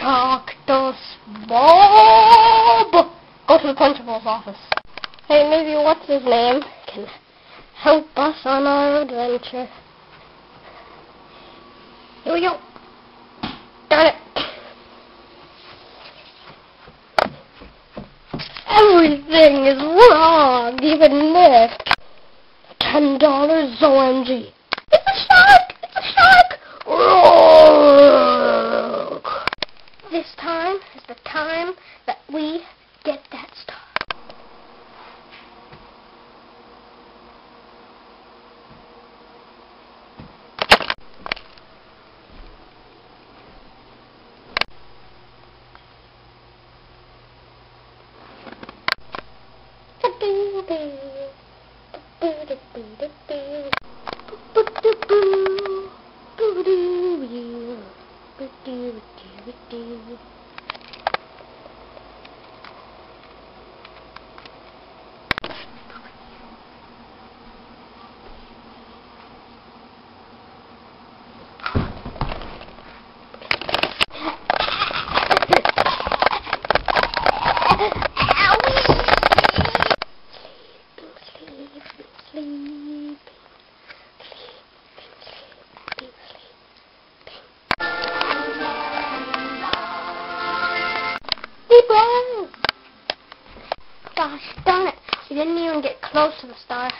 Cactus Bob! Go to the principal's office. Hey, maybe what's his name can help us on our adventure. Here we go. Darn it. Everything is wrong, even this. $10 OMG. It's a shark! It's a shark! Roar! This time is the time that we get that star. Gosh darn it, we didn't even get close to the star.